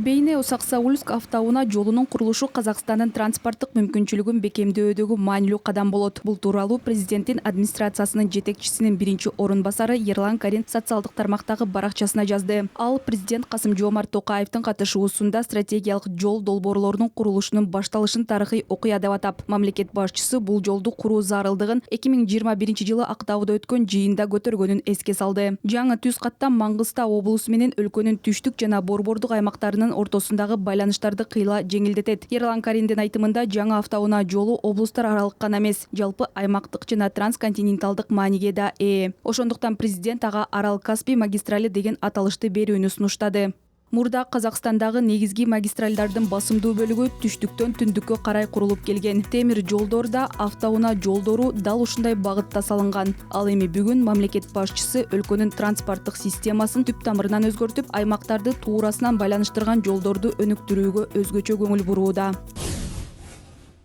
Бейне Усакса-Ульск автоунаа жолунун курулушу Казакстандын транспорттук мүмкүнчүлүгүн бекемдөөгө маанилүү кадам болот. Бул тууралуу президенттин администрациясынын жетекчисинин биринчи орун басары Ерлан Карин социалдык тармактагы баракчасына жазды. Ал президент Касым-Жомарт Токаевдин катышуусунда стратегиялык жол долбоорлорунун курулушунун башталышын тарыхый окуя деп атап, мамлекет башчысы бул жолду куруу зарылдыгын 2021-жылы Актауда өткөн жыйында көтөргөнүн эске салды. Жаңы түз катта Маңгыстау облусу менен өлкөнүн түштүк жана борбордук аймактарынын ортосундагы байланыштарды кыйла жеңилдетет. Ерлан Кариндин айтымында жаңы автоунаа жолу облустар аралык гана эмес, жалпы аймактык жана трансконтиненталдык мааниге да ээ. Ошондуктан президент ага Арал-Каспий магистрали деген аталышты берүүнү сунуштады. Мурда Казакстандагы негизги магистралдардын басымдуу бөлүгү түштүктөн түндүккө карай курулуп келген. Темир жолдор да, автоунаа жолдору дал ушундай багытта салынган. Ал эми бүгүн мамлекет башчысы өлкөнүн транспорттук системасын түп тамырынан өзгөртүп, аймактарды туурасынан байланыштырган жолдорду өнүктүрүүгө өзгөчө көңүл бурууда.